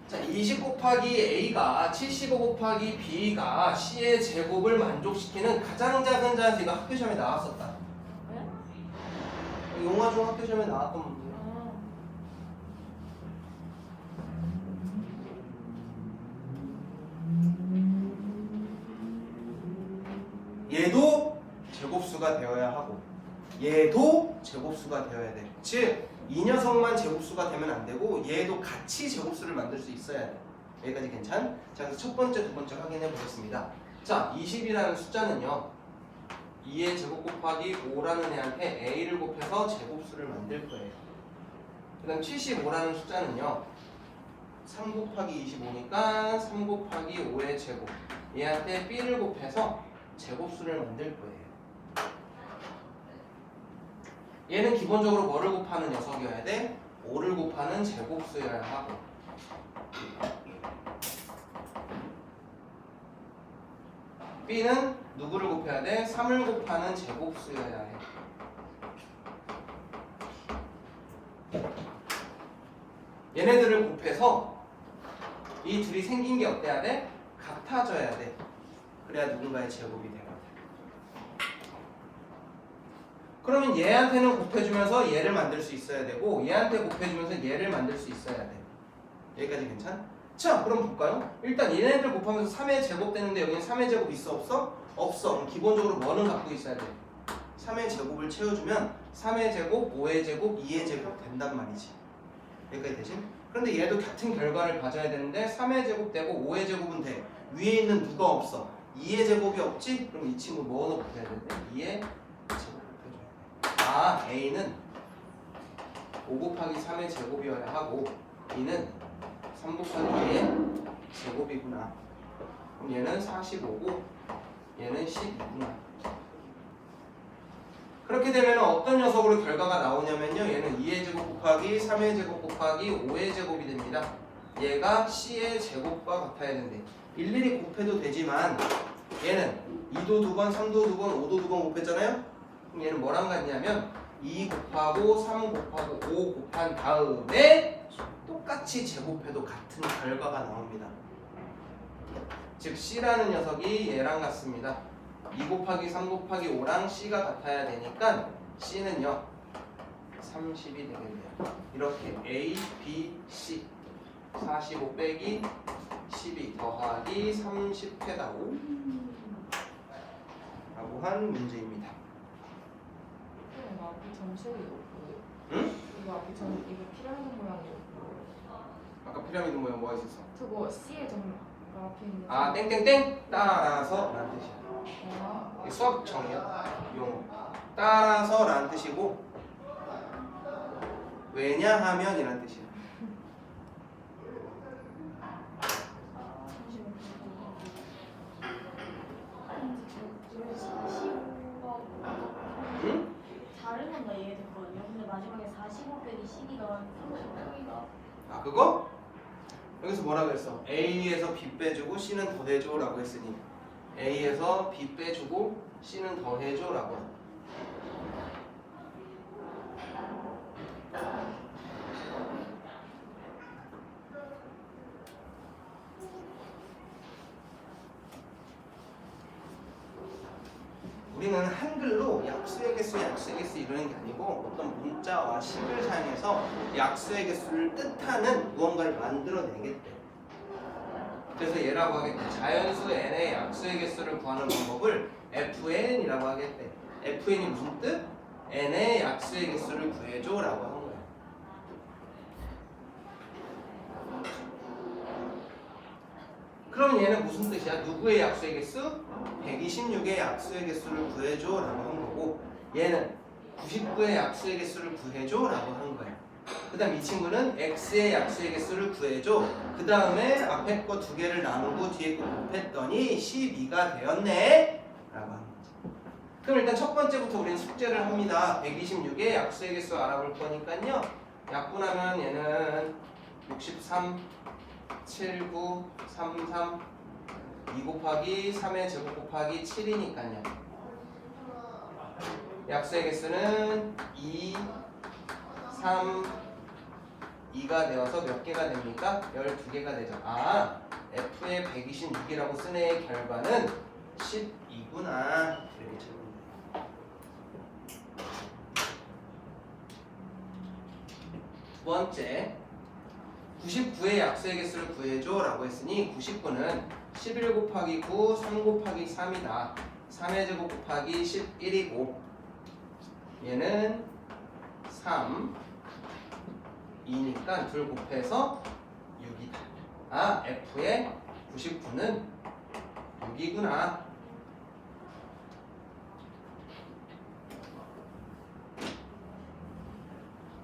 자, 20 곱하기 A가 75 곱하기 B가 C의 제곱을 만족시키는 가장 작은 자에서 이거 학교 시험에 나왔었다. 용화 중 학교 시험에 나왔던 문제예요. 얘도 제곱수가 되어야 하고 얘도 제곱수가 되어야 돼. 즉 이 녀석만 제곱수가 되면 안 되고 얘도 같이 제곱수를 만들 수 있어야 돼. 여기까지 괜찮? 자, 그래서 첫 번째, 두 번째 확인해 보겠습니다. 자, 20이라는 숫자는요 2의 제곱 곱하기 5라는 애한테 A를 곱해서 제곱수를 만들 거예요. 그 다음 75라는 숫자는요 3 곱하기 25니까 3 곱하기 5의 제곱 얘한테 B를 곱해서 제곱수를 만들 거예요. 얘는 기본적으로 뭐를 곱하는 녀석이어야 돼? 5를 곱하는 제곱수여야 하고 B는 누구를 곱해야 돼? 3을 곱하는 제곱수여야 해. 얘네들을 곱해서 이 둘이 생긴 게 어때야 돼? 같아져야 돼. 그래야 누군가의 제곱이 되거든. 그러면 얘한테는 곱해주면서 얘를 만들 수 있어야 되고 얘한테 곱해주면서 얘를 만들 수 있어야 돼. 여기까지 괜찮? 자, 그럼 볼까요? 일단 얘네들 곱하면서 3의 제곱 되는데 여기는 3의 제곱 있어 없어? 없어. 그럼 기본적으로 뭐는 갖고 있어야 돼? 3의 제곱을 채워주면 3의 제곱, 5의 제곱, 2의 제곱 된단 말이지. 여기까지 되지? 그런데 얘도 같은 결과를 가져야 되는데 3의 제곱 되고 5의 제곱은 돼. 위에 있는 누가 없어? 2의 제곱이 없지? 그럼 이 친구 뭐로 곱해야 되는데? 2의 제곱 아, A는 5 곱하기 3의 제곱이어야 하고 B는 3 곱하기 2의 제곱이구나. 그럼 얘는 45고 얘는 12구나. 그렇게 되면 어떤 녀석으로 결과가 나오냐면요. 얘는 2의 제곱 곱하기 3의 제곱 곱하기 5의 제곱이 됩니다. 얘가 C의 제곱과 같아야 된대. 일일이 곱해도 되지만 얘는 2도 2번, 3도 2번, 5도 2번 곱했잖아요. 그럼 얘는 뭐랑 같냐면 2 곱하고 3 곱하고 5 곱한 다음에 똑같이 제곱해도 같은 결과가 나옵니다. 즉 C라는 녀석이 얘랑 같습니다. 2 곱하기 3 곱하기 5랑 C가 같아야 되니까 C는요 30이 되겠네요. 이렇게 A, B, C 45 빼기 12 더하기 30 해다오 라고 한 문제입니다. 이거 앞이 전체로 없고. 응? 이거 피라미드 모양이고. 아까 피라미드 모양 뭐가 있었어? 그거 C의 점 앞에 있는. 아 땡땡땡 따라서 라는 뜻이야. 아, 이게 수학 정의야. 용어. 따라서 라는 뜻이고 왜냐하면 이란 뜻이야. 응? 다른 건 다 이해됐거든요. 근데 마지막에 45 빼기 12가 30 아 그거? 여기서 뭐라 그랬어? A에서 B 빼주고 C는 더해줘 라고 했으니 A에서 B 빼주고 C는 더해줘 라고. 우리는 한글로 약수의 개수, 약수의 개수 이러는 게 아니고 어떤 문자와 식을 사용해서 약수의 개수를 뜻하는 무언가를 만들어내겠대. 그래서 얘라고 하겠대. 자연수 n의 약수의 개수를 구하는 방법을 FN이라고 하겠대. FN이 무슨 뜻? n의 약수의 개수를 구해줘 라고 하는 거야. 그럼 얘는 무슨 뜻이야? 누구의 약수의 개수? 126의 약수의 개수를 구해줘 라고 한 거고 얘는 99의 약수의 개수를 구해줘 라고 하는 거야. 그 다음 이 친구는 x의 약수의 개수를 구해줘. 그 다음에 앞에 거 두 개를 나누고 뒤에 거 곱했더니 12가 되었네 라고 하는 거지. 그럼 일단 첫 번째부터 우리는 숙제를 합니다. 126의 약수의 개수 알아볼 거니까요. 약분하면 얘는 63 79 33 2 곱하기 3의 제곱 곱하기 7이니까요. 약수의 개수는 2, 3, 2가 되어서 몇 개가 됩니까? 12개가 되죠. 아, F의 126이라고 쓴 애의 결과는 12구나. 이렇게 적으면 돼요. 두 번째, 99의 약수의 개수를 구해줘 라고 했으니 99는 11 곱하기 9, 3 곱하기 3이다. 3의 제곱 곱하기 11이고 얘는 3, 2니까 둘 곱해서 6이다. 아, F의 99는 6이구나.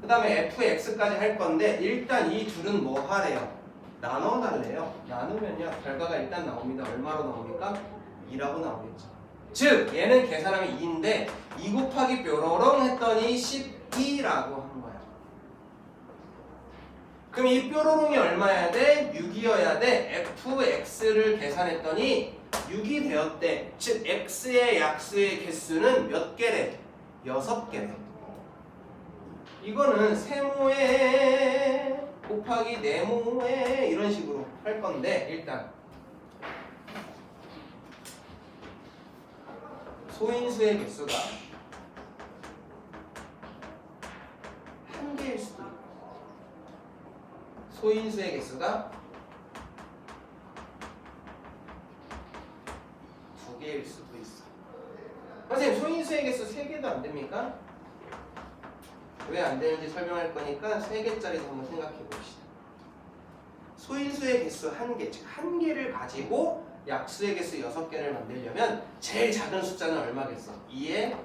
그 다음에 fx까지 할 건데 일단 이 둘은 뭐 하래요? 나눠 달래요. 나누면요 결과가 일단 나옵니다. 얼마로 나옵니까? 2라고 나오겠죠. 즉 얘는 계산하면 2인데 2 곱하기 뾰로롱 했더니 12라고 한 거야. 그럼 이 뾰로롱이 얼마여야 돼? 6이어야 돼. fx를 계산했더니 6이 되었대. 즉 x의 약수의 개수는 몇 개래? 6개래. 이거는 세모에 곱하기 네모에 이런 식으로 할 건데 일단 소인수의 개수가 한 개일 수도 있고 소인수의 개수가 두 개일 수도 있어. 선생님 소인수의 개수 3개도 안 됩니까? 왜 안 되는지 설명할 거니까 3개짜리도 한번 생각해 봅시다. 소인수의 개수 1개, 즉 1개를 가지고 약수의 개수 6개를 만들려면 제일 작은 숫자는 얼마겠어? 2의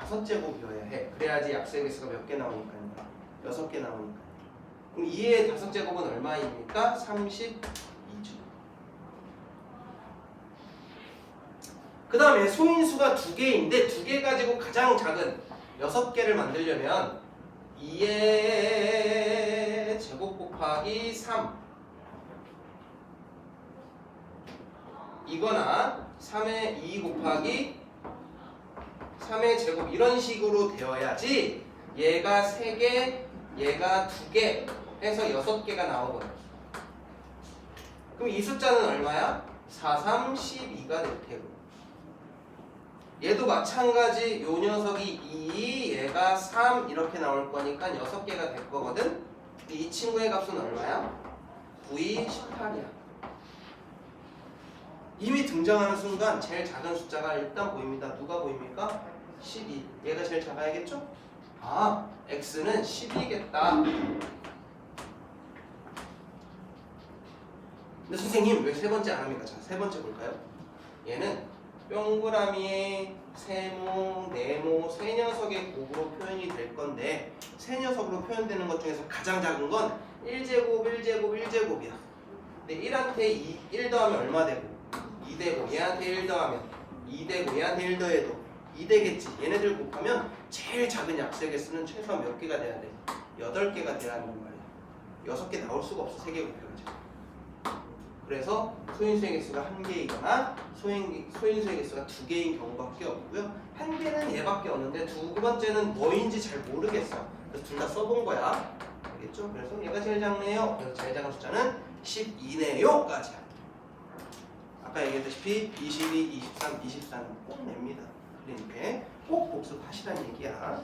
5제곱이어야 해. 그래야지 약수의 개수가 몇 개 나오니까요. 6개 나오니까요. 그럼 2의 5제곱은 얼마입니까? 32주. 그 다음에 소인수가 2개인데 2개 가지고 가장 작은 6개를 만들려면 2의 제곱 곱하기 3 이거나 3의 2 곱하기 3의 제곱 이런 식으로 되어야지 얘가 3개, 얘가 2개 해서 6개가 나오거든. 그럼 이 숫자는 얼마야? 4, 3, 12가 될 테고 얘도 마찬가지 요 녀석이 2, 얘가 3 이렇게 나올 거니까 6개가 될 거거든. 이 친구의 값은 얼마야? 9이 18이야. 이미 등장하는 순간 제일 작은 숫자가 일단 보입니다. 누가 보입니까? 12. 얘가 제일 작아야겠죠? 아, x는 12겠다. 근데 선생님 왜 세 번째 안 합니까? 자, 세 번째 볼까요? 얘는 동그라미의 세모, 네모, 세 녀석의 곱으로 표현이 될 건데 세 녀석으로 표현되는 것 중에서 가장 작은 건 1제곱, 1제곱, 1제곱이야. 근데 1한테 1 더하면 얼마 되고 2 되고 얘한테 1 더하면 2 되고 얘한테 1 더해도 2 되겠지. 얘네들 곱하면 제일 작은 약수의 개수는 최소한 몇 개가 돼야 돼? 8개가 돼야 한단 말이야. 6개 나올 수가 없어. 3개 곱해가지고. 그래서 소인수의 개수가 1개이거나 소인수의 개수가 2개인 경우밖에 없고요. 1개는 얘밖에 없는데 두 번째는 뭐인지 잘 모르겠어. 그래서 둘 다 써본 거야. 알겠죠? 그래서 얘가 제일 작네요. 그래서 제일 작은 숫자는 12네요 까지야. 아까 얘기했다시피 22, 23, 24는 꼭 냅니다. 그러니까 꼭 복습하시라는 얘기야.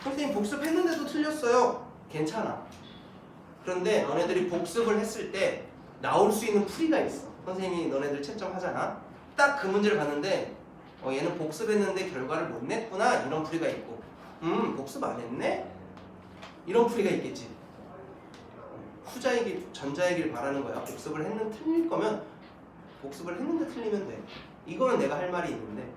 선생님 복습했는데도 틀렸어요. 괜찮아. 그런데 너네들이 복습을 했을 때 나올 수 있는 풀이가 있어. 선생님이 너네들 채점하잖아. 딱 그 문제를 봤는데 얘는 복습했는데 결과를 못 냈구나 이런 풀이가 있고 복습 안 했네? 이런 풀이가 있겠지. 후자이길 전자이길 바라는 거야. 복습을 했는데 틀릴 거면 복습을 했는데 틀리면 돼. 이거는 내가 할 말이 있는데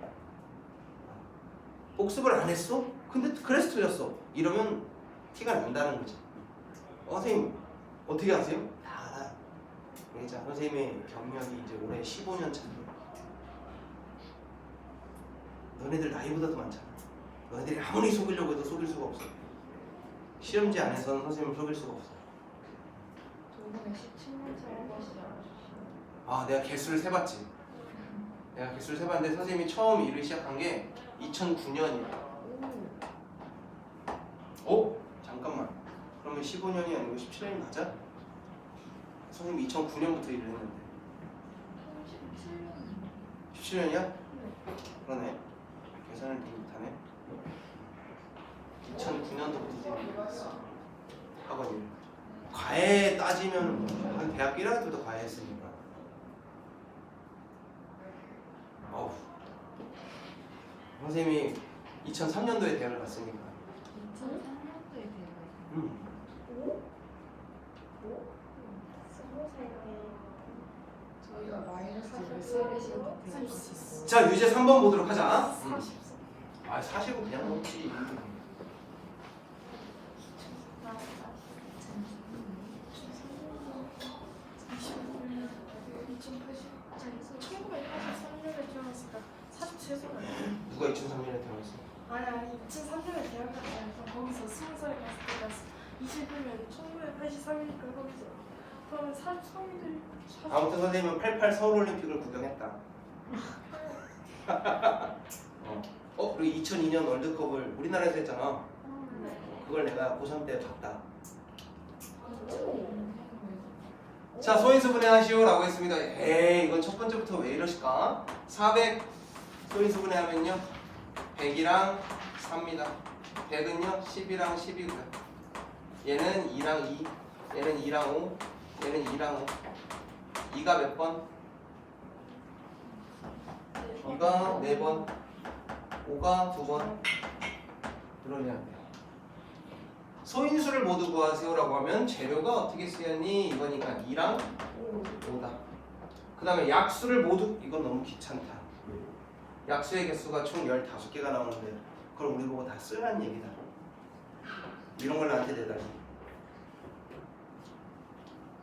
복습을 안 했어? 근데 그래서 틀렸어. 이러면 티가 난다는 거지. 선생님 어떻게 아세요? 다 알아. 자, 선생님의 경력이 이제 올해 15년 차인데 너네들 나이보다도 많잖아. 너네들이 아무리 속이려고 해도 속일 수가 없어. 시험지 안에서는 선생님을 속일 수가 없어. 저번에 17년차라고 하시지 않으셨어요? 아, 내가 개수를 세봤지. 내가 개수를 세봤는데 선생님이 처음 일을 시작한 게 2009년이야. 어? 잠깐만. 그러면 15년이 아니고 17년이 맞아? 선생님이 2009년부터 일을 했는데 17년이야? 그러네. 계산을 되게 못하네. 2009년도부터 일을 했어. 학원 일. 과외 따지면 한 대학교 1학년 때부터 과외 했으니까. 어우. 선생님이 2003년도에 대학을 갔으니까. 2003년도에 대학을 저희가 마이너스 13살이시고 대학을 자, 유제 3번 보도록 하자. 40. 아, 40은 그냥 먹지. 누가 2003년에 태어났어? 아니 2003년에 대학 갔다니까 거기서 20살에 갔을 때가 20이면 1983이니까 거기서 그러면 43일을 아무튼 선생님은 88 서울올림픽을 구경했다. 그리고 2002년 월드컵을 우리나라에서 했잖아. 그걸 내가 고3 때 봤다. 자, 소인수 분해하시오라고 했습니다. 에이, 이건 첫 번째부터 왜 이러실까? 400 소인수 분해하면요 100이랑 3입니다. 100은요 10이랑 10이고요. 얘는 2랑 2, 얘는 2랑 5, 얘는 2랑 5. 2가 몇 번? 2가 4번, 5가 2번. 그러면 돼요. 소인수를 모두 구하세요라고 하면 재료가 어떻게 쓰였니? 이거니까 2랑 5다. 그 다음에 약수를 모두, 이건 너무 귀찮다. 약수의 개수가 총 15개가 나오는데 그걸 우리 보고 다 쓰라는 얘기다. 이런 걸 나한테 내다니.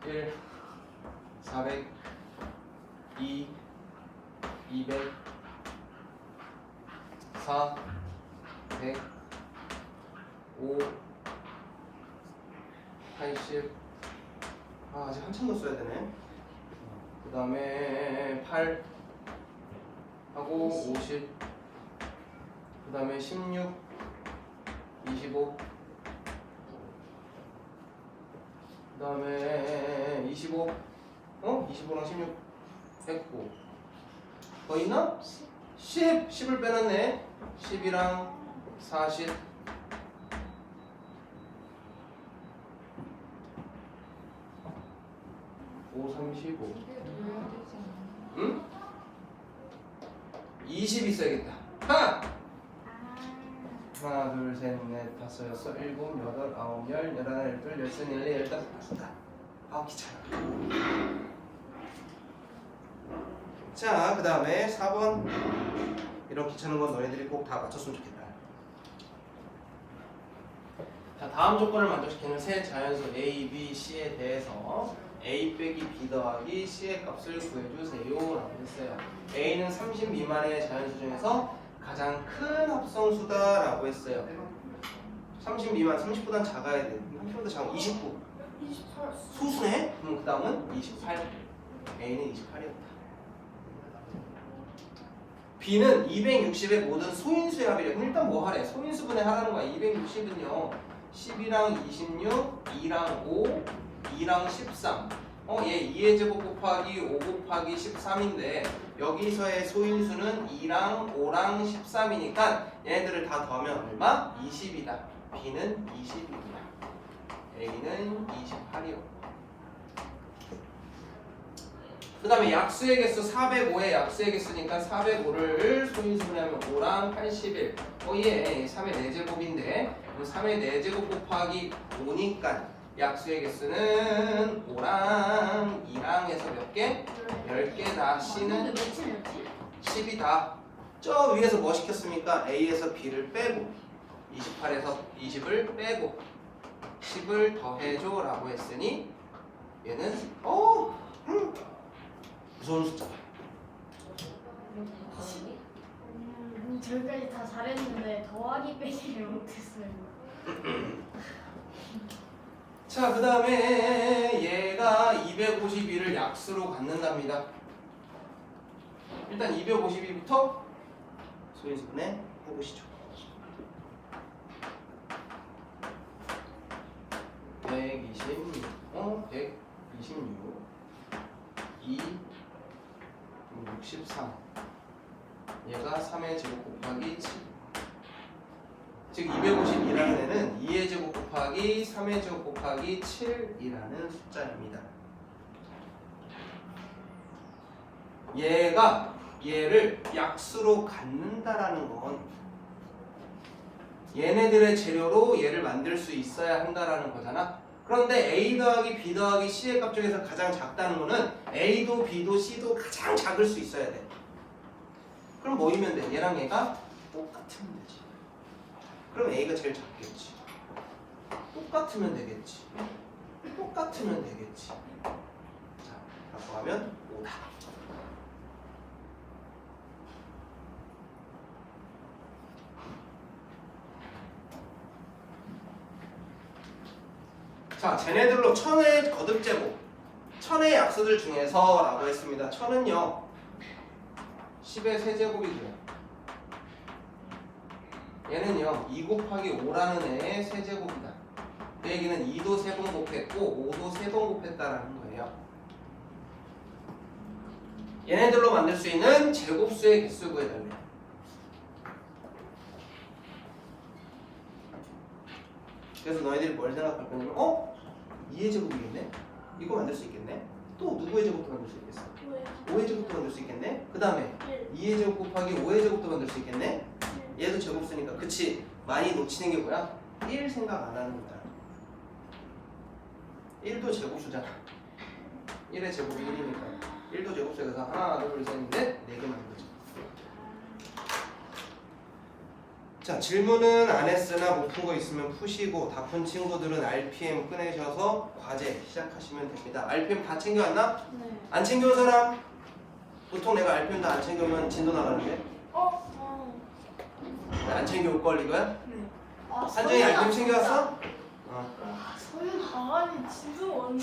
1, 400, 2, 200, 4 100 5 80 아직 한참 더 써야 되네. 그 다음에 8 하고 50 그 다음에 16 25 그 다음에 25 25랑 16 109 더 있나? 10 10을 빼놨네. 10이랑 40 5 35 이게 돌려야 되지 않나? 응? 20 있어야겠다. 하나 하나 둘 셋 넷 다섯 여섯 일곱 여덟 아홉 열 열하나 열둘 열셋 열넷 열다섯 다섯다. 아우 귀찮아. 자, 그 다음에 4번. 이런 귀찮은 건 너희들이 꼭 다 맞췄으면 좋겠다. 자, 다음 조건을 만족시키는 세 자연수 A, B, C에 대해서 A 빼기 B 더하기 C의 값을 구해주세요 라고 했어요. A는 30 미만의 자연수 중에서 가장 큰 합성수다 라고 했어요. 30 미만, 30보단 작아야 돼. 30보다 작으면 29 28. 소수네? 그럼 그 다음은 28. A는 28이었다. B는 260의 모든 소인수의 합이래. 그럼 일단 뭐 하래? 소인수분해 하라는 거야. 260은요 12랑 26, 2랑 5, 2랑 13. 얘 2의 제곱 곱하기 5 곱하기 13인데 여기서의 소인수는 2랑 5랑 13이니까 얘네들을 다 더하면 얼마? 20이다. B는 20입니다. A는 28이요. 그 다음에 약수의 개수 405에 약수의 개수니까 405를 소인수분해하면 5랑 81. 얘 3의 4제곱인데 3의 4제곱 곱하기 5니까 약수의 개수는 5랑 2랑 해서 몇 개? 10개다. C는 며칠이었지? 10이다. 저 위에서 뭐 시켰습니까? A에서 B를 빼고 28에서 20을 빼고 10을 더해줘 라고 했으니 얘는 무서운 숫자다. 저기까지 다 잘했는데 더하기 빼기를 못했어요. 자, 그 다음에 얘가 252를 약수로 갖는답니다. 일단 252부터 소인수분해 해보시죠. 126, 126, 2, 63. 얘가 3의 제곱 곱하기 7. 즉 252라는 애는 2의 제곱 곱하기 3의 제곱 곱하기 7이라는 숫자입니다. 얘가 얘를 약수로 갖는다라는 건 얘네들의 재료로 얘를 만들 수 있어야 한다라는 거잖아. 그런데 A 더하기 B 더하기 C의 값 중에서 가장 작다는 거는 A도 B도 C도 가장 작을 수 있어야 돼. 그럼 뭐이면 돼? 얘랑 얘가 똑같으면 되지. 그럼 A가 제일 작겠지. 똑같으면 되겠지. 똑같으면 되겠지. 자, 라고 하면 5다. 자, 쟤네들로 1000의 거듭제곱, 1000의 약수들 중에서 라고 했습니다. 1000은요 10의 세제곱이 돼요. 얘는요 2 곱하기 5라는 애의 세제곱이다. 그 얘기는 2도 3번 곱했고 5도 3번 곱했다라는 거예요. 얘네들로 만들 수 있는 제곱수의 개수 구해달래. 그래서 너희들이 뭘 생각할 거냐면 2의 제곱이겠네? 이거 만들 수 있겠네? 또 누구의 제곱도 만들 수 있겠어? 5의 제곱도 만들 수 있겠네? 그 다음에 2의 제곱 곱하기 5의 제곱도 만들 수 있겠네? 얘도 제곱수니까 그치? 많이 놓치는 게 뭐야? 1 생각 안 하는 거야. 1도 제곱수잖아. 1의 제곱이 1이니까 1도 제곱수에 그래서 하나 둘 셋 넷 4개 만든 거죠. 자, 질문은 안 했으나 못 푼 거 있으면 푸시고 다 푼 친구들은 RPM 꺼내셔서 과제 시작하시면 됩니다. RPM 다 챙겨왔나? 네. 안 챙겨온 사람? 보통 내가 RPM 다 안 챙겨오면 진도 나가는데 안 챙겨올 걸 이거야? 네. 아, 한정이 아이템 챙겨왔어? 설마. 아니 진수 언니